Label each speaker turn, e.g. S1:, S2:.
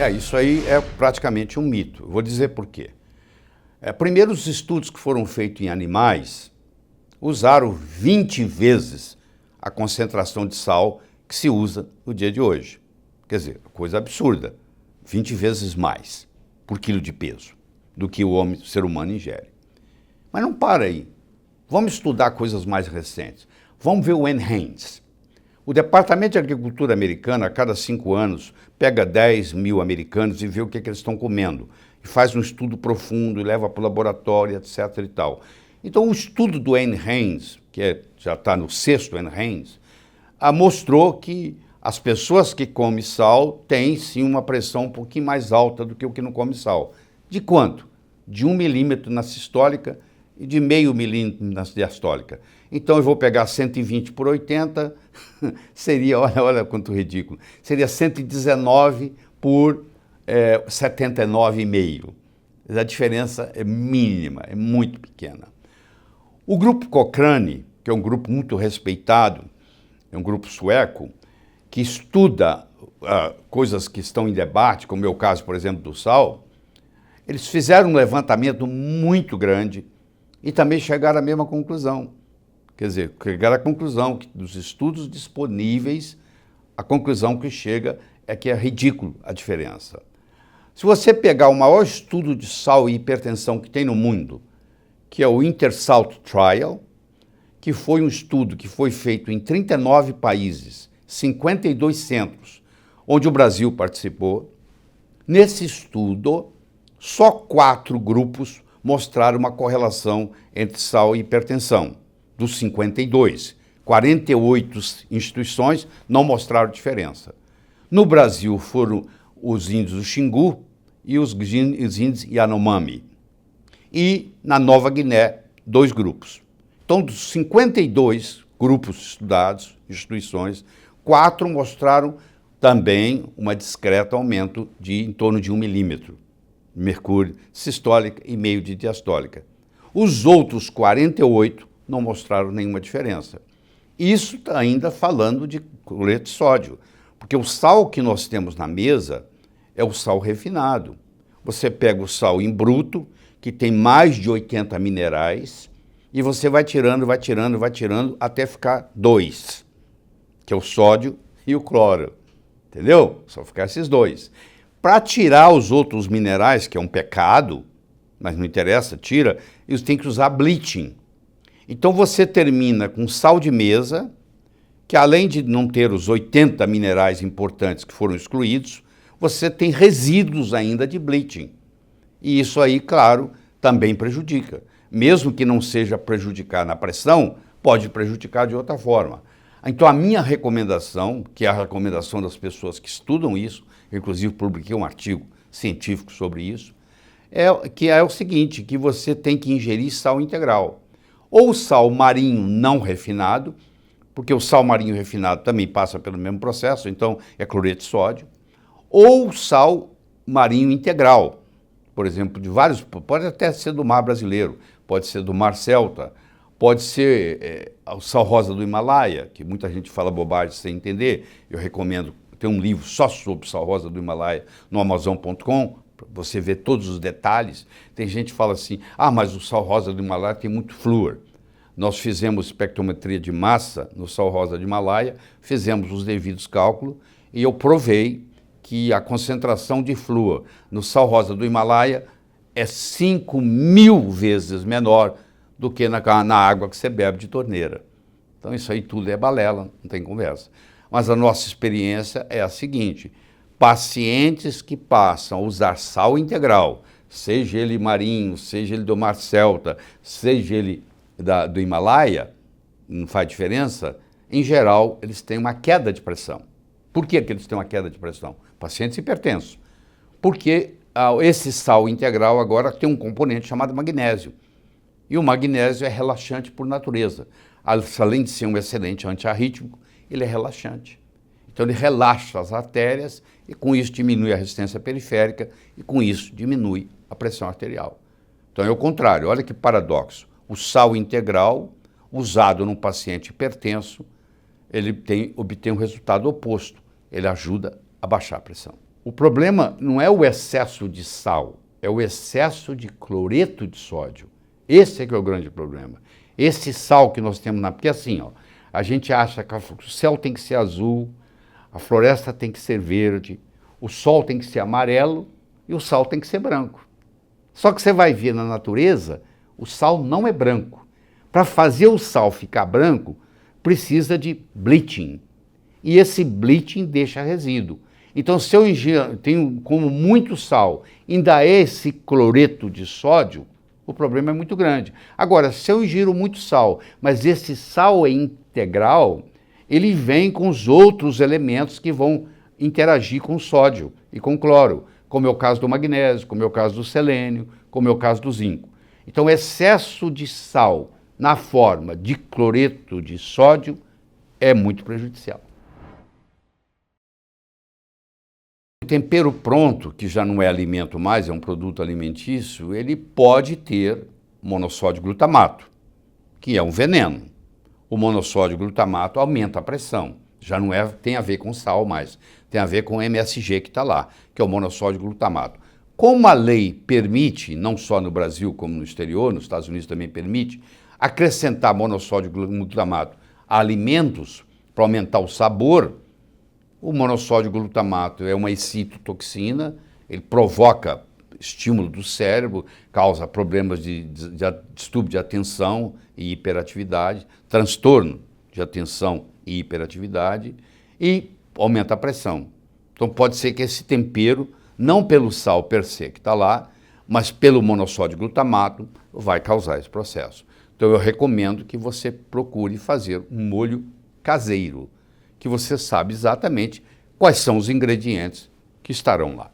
S1: Isso aí é praticamente um mito. Vou dizer por quê. Primeiro, os estudos que foram feitos em animais usaram 20 vezes a concentração de sal que se usa no dia de hoje. Quer dizer, coisa absurda. 20 vezes mais por quilo de peso do que o ser humano ingere. Mas não para aí. Vamos estudar coisas mais recentes. Vamos ver o NHANES. O Departamento de Agricultura americano, a cada 5 anos, pega 10 mil americanos e vê o que eles estão comendo. E faz um estudo profundo e leva para o laboratório, etc. e tal. Então, o estudo do NHANES, já está no 6º NHANES, mostrou que as pessoas que comem sal têm, sim, uma pressão um pouquinho mais alta do que o que não come sal. De quanto? De 1 milímetro na sistólica e de meio milímetro na diastólica. Então eu vou pegar 120 por 80, seria, olha quanto ridículo, seria 119 por 79,5. A diferença é mínima, é muito pequena. O grupo Cochrane, que é um grupo muito respeitado, é um grupo sueco, que estuda coisas que estão em debate, como é o caso, por exemplo, do sal, eles fizeram um levantamento muito grande e também chegaram à mesma conclusão. Quer dizer, chegaram à conclusão que dos estudos disponíveis, a conclusão que chega é que é ridículo a diferença. Se você pegar o maior estudo de sal e hipertensão que tem no mundo, que é o InterSalt Trial, que foi um estudo que foi feito em 39 países, 52 centros, onde o Brasil participou. Nesse estudo, só 4 grupos mostraram uma correlação entre sal e hipertensão. Dos 52, 48 instituições não mostraram diferença. No Brasil foram os índios do Xingu e os índios Yanomami. E na Nova Guiné, 2 grupos. Então, dos 52 grupos estudados, instituições, 4 mostraram também um discreto aumento de em torno de 1 milímetro de mercúrio sistólica e meio de diastólica. Os outros 48 não mostraram nenhuma diferença. Isso está ainda falando de cloreto de sódio, porque o sal que nós temos na mesa é o sal refinado. Você pega o sal em bruto, que tem mais de 80 minerais, e você vai tirando, até ficar 2, que é o sódio e o cloro. Entendeu? Só ficar esses 2. Para tirar os outros minerais, que é um pecado, mas não interessa, tira, eles têm que usar bleaching. Então você termina com sal de mesa, que além de não ter os 80 minerais importantes que foram excluídos, você tem resíduos ainda de bleaching. E isso aí, claro, também prejudica. Mesmo que não seja prejudicar na pressão, pode prejudicar de outra forma. Então a minha recomendação, que é a recomendação das pessoas que estudam isso, inclusive publiquei um artigo científico sobre isso, é o seguinte, que você tem que ingerir sal integral. Ou sal marinho não refinado, porque o sal marinho refinado também passa pelo mesmo processo, então é cloreto de sódio, ou sal marinho integral, por exemplo, de vários, pode até ser do mar brasileiro, pode ser do mar Celta, pode ser o sal rosa do Himalaia, que muita gente fala bobagem sem entender. Eu recomendo, tem um livro só sobre sal rosa do Himalaia no Amazon.com, para você ver todos os detalhes. Tem gente que fala assim, mas o sal rosa do Himalaia tem muito flúor. Nós fizemos espectrometria de massa no sal rosa do Himalaia, fizemos os devidos cálculos e eu provei que a concentração de flúor no sal rosa do Himalaia é 5.000 vezes menor do que na água que você bebe de torneira. Então isso aí tudo é balela, não tem conversa. Mas a nossa experiência é a seguinte, pacientes que passam a usar sal integral, seja ele marinho, seja ele do mar Celta, seja ele do Himalaia, não faz diferença, em geral eles têm uma queda de pressão. Por que eles têm uma queda de pressão? Pacientes hipertensos. Porque esse sal integral agora tem um componente chamado magnésio. E o magnésio é relaxante por natureza. Além de ser um excelente antiarrítmico, ele é relaxante. Então ele relaxa as artérias e com isso diminui a resistência periférica e com isso diminui a pressão arterial. Então é o contrário, olha que paradoxo. O sal integral, usado num paciente hipertenso, ele obtém um resultado oposto. Ele ajuda a baixar a pressão. O problema não é o excesso de sal, é o excesso de cloreto de sódio. Esse é que é o grande problema. Esse sal que nós temos porque assim, ó, a gente acha que o céu tem que ser azul, a floresta tem que ser verde, o sol tem que ser amarelo e o sal tem que ser branco. Só que você vai ver na natureza, o sal não é branco. Para fazer o sal ficar branco, precisa de bleaching. E esse bleaching deixa resíduo. Então, se eu tenho como muito sal, ainda é esse cloreto de sódio, o problema é muito grande. Agora, se eu ingiro muito sal, mas esse sal é integral, ele vem com os outros elementos que vão interagir com o sódio e com o cloro, como é o caso do magnésio, como é o caso do selênio, como é o caso do zinco. Então, excesso de sal na forma de cloreto de sódio é muito prejudicial. O tempero pronto, que já não é alimento mais, é um produto alimentício, ele pode ter monossódio glutamato, que é um veneno. O monossódio glutamato aumenta a pressão, já não tem a ver com sal mais, tem a ver com o MSG que está lá, que é o monossódio glutamato. Como a lei permite, não só no Brasil como no exterior, nos Estados Unidos também permite, acrescentar monossódio glutamato a alimentos para aumentar o sabor, o monossódio glutamato é uma excitotoxina, ele provoca estímulo do cérebro, causa problemas de distúrbio de atenção e hiperatividade, transtorno de atenção e hiperatividade e aumenta a pressão. Então pode ser que esse tempero, não pelo sal per se que está lá, mas pelo monossódio glutamato, vai causar esse processo. Então eu recomendo que você procure fazer um molho caseiro, que você sabe exatamente quais são os ingredientes que estarão lá.